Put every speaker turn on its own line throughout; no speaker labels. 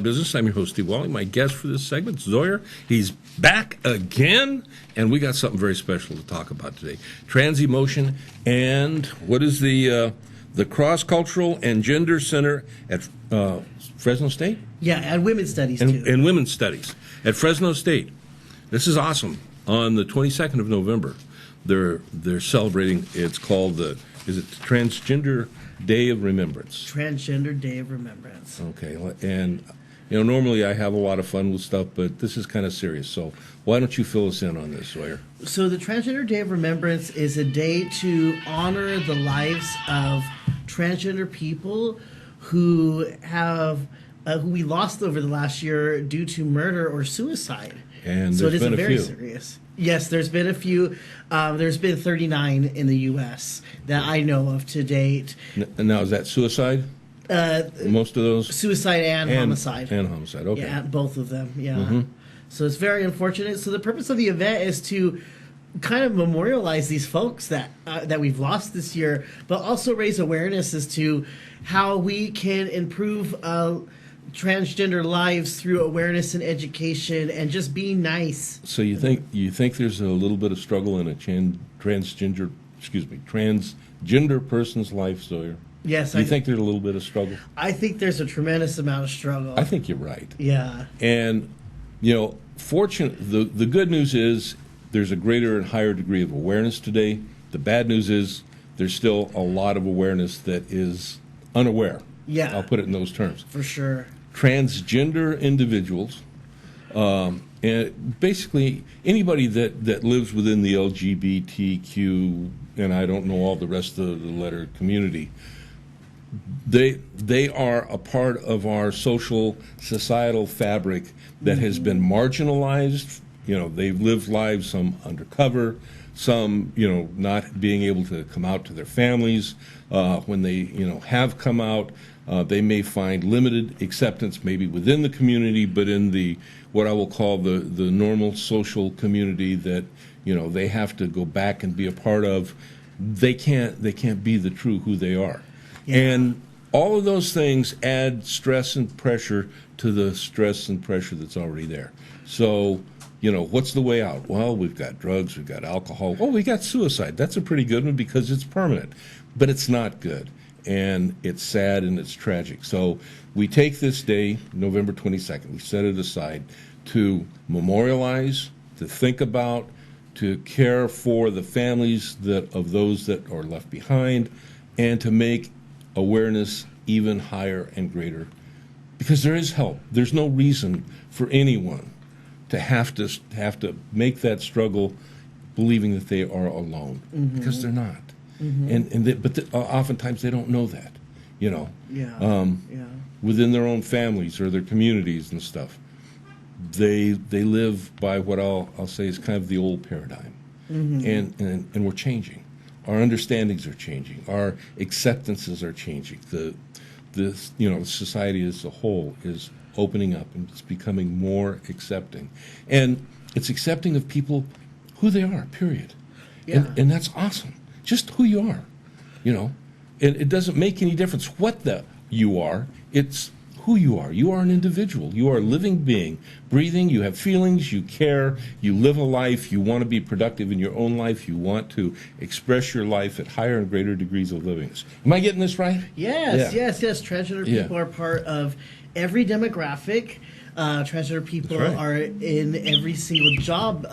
Business. I'm your host, Steve Wally. My guest for this segment, Zoyer. He's back again, and we got something very special to talk about today. Transemotion and what is the Cross-Cultural and Gender Center at Fresno State?
Yeah, and Women's Studies, too.
And Women's Studies at Fresno State. This is awesome. On the 22nd of November, they're celebrating, it's called the Transgender Day of Remembrance?
Transgender Day of Remembrance.
Okay, and normally I have a lot of fun with stuff, but this is kind of serious. So why don't you fill us in on this, Zoyer?
So the Transgender Day of Remembrance is a day to honor the lives of transgender people who we lost over the last year due to murder or suicide.
And
so it
there's
is
been a
very
few.
serious. Yes, there's been a few. There's been 39 in the U.S. that I know of to date.
Now, is that suicide? Most of those?
Suicide and homicide.
And homicide, okay.
Yeah, both of them, yeah.
Mm-hmm.
So it's very unfortunate. So the purpose of the event is to kind of memorialize these folks that we've lost this year, but also raise awareness as to how we can improve transgender lives through awareness and education and just being nice.
So you think there's a little bit of struggle in a transgender person's life, Zoyer?
Yes.
Do you think there's a little bit of struggle?
I think there's a tremendous amount of struggle.
I think you're right.
Yeah.
And, the good news is there's a greater and higher degree of awareness today. The bad news is there's still a lot of awareness that is unaware.
Yeah.
I'll put it in those terms.
For sure.
Transgender individuals, and basically anybody that lives within the LGBTQ, and I don't know all the rest of the letter community, they are a part of our social societal fabric that has been marginalized. They've lived lives, some undercover, some not being able to come out to their families. When they have come out, they may find limited acceptance maybe within the community, but in the what I will call the normal social community that they have to go back and be a part of, they can't be the true who they are. Yeah. And all of those things add stress and pressure to the stress and pressure that's already there. So what's the way out? Well, we've got drugs, we've got alcohol. Oh, we got suicide. That's a pretty good one because it's permanent, but it's not good. And it's sad and it's tragic. So we take this day, November 22nd, we set it aside to memorialize, to think about, to care for the families of those that are left behind, and to make awareness even higher and greater. Because there is help. There's no reason for anyone to have to make that struggle believing that they are alone, because they're not. Mm-hmm. But oftentimes they don't know that, within their own families or their communities and stuff. They live by what I'll say is kind of the old paradigm, and we're changing. Our understandings are changing. Our acceptances are changing. The society as a whole is opening up and it's becoming more accepting, and it's accepting of people who they are. Period. Yeah. And that's awesome. Just who you are, and it doesn't make any difference what you are. It's who you are. You are an individual. You are a living being, breathing. You have feelings. You care. You live a life. You want to be productive in your own life. You want to express your life at higher and greater degrees of livingness. Am I getting this right?
Yes. Transgender people are part of every demographic. Transgender people are in every single job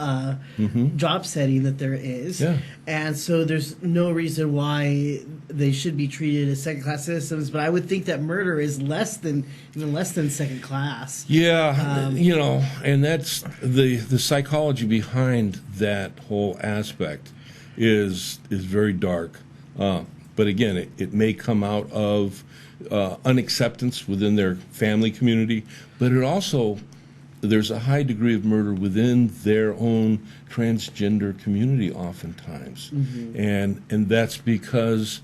setting that there is, and so there's no reason why they should be treated as second-class citizens. But I would think that murder is even less than second class.
Yeah, and that's the psychology behind that whole aspect is very dark. But again, it may come out of unacceptance within their family community, but there's a high degree of murder within their own transgender community oftentimes. And that's because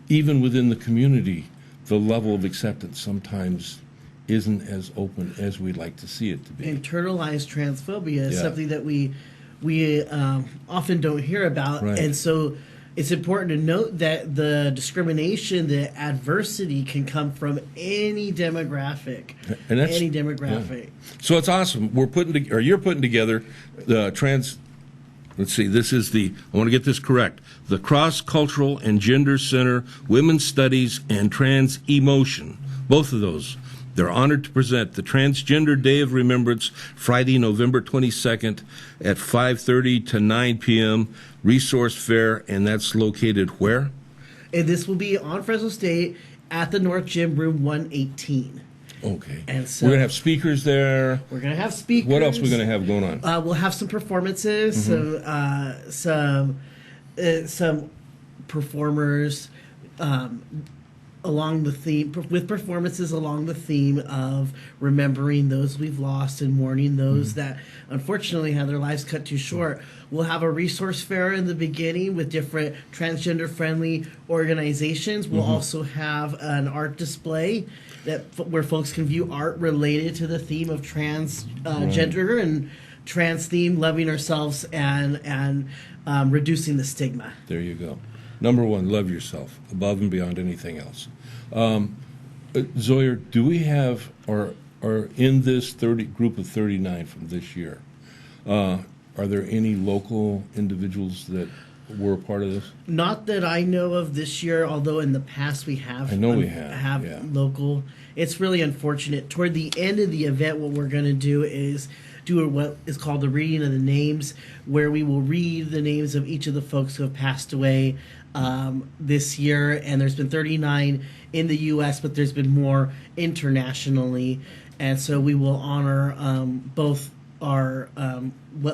even within the community, the level of acceptance sometimes isn't as open as we'd like to see it to be.
Internalized transphobia is something that we often don't hear about, and so it's important to note that the discrimination, the adversity can come from any demographic.
And that's,
any demographic.
Yeah. So it's awesome. You're putting together the let's see, this is I want to get this correct, the Cross-Cultural and Gender Center, Women's Studies, and Transemotion. Both of those. They're honored to present the Transgender Day of Remembrance, Friday, November 22nd at 5:30 to 9 p.m. Resource Fair, and that's located where?
And this will be on Fresno State at the North Gym, room 118.
Okay.
And so
we're going to have speakers there.
We're going to have speakers.
What else are we going to have going on?
We'll have some performances, some performers along the theme, with performances along the theme of remembering those we've lost and mourning those that unfortunately had their lives cut too short. We'll have a resource fair in the beginning with different transgender-friendly organizations. We'll also have an art display where folks can view art related to the theme of transgender and trans theme, loving ourselves and reducing the stigma.
There you go. Number one, love yourself above and beyond anything else. Zoyer, do we have, or in this group of 39 from this year, are there any local individuals that were a part of this?
Not that I know of this year, although in the past we have.
I know we have
local. It's really unfortunate. Toward the end of the event, what we're going to do is what is called the reading of the names, where we will read the names of each of the folks who have passed away this year. And there's been 39 in the U.S., but there's been more internationally. And so we will honor both our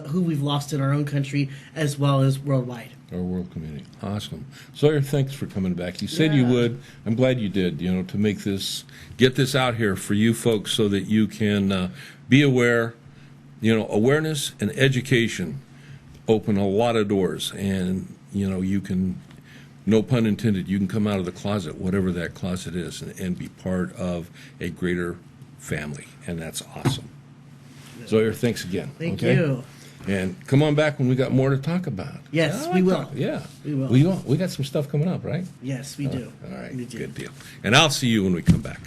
who we've lost in our own country as well as worldwide.
Our world community. Awesome. Zoyer, thanks for coming back. You said you would. I'm glad you did, to get this out here for you folks so that you can be aware. Awareness and education open a lot of doors, and you can, no pun intended, you can come out of the closet, whatever that closet is, and be part of a greater family, and that's awesome. Zoyer, thanks again.
Thank you.
And come on back when we got more to talk about.
Yes, we will.
Yeah,
we will.
We got some stuff coming up, right?
Yes, we do.
All right,
we do.
Good deal. And I'll see you when we come back.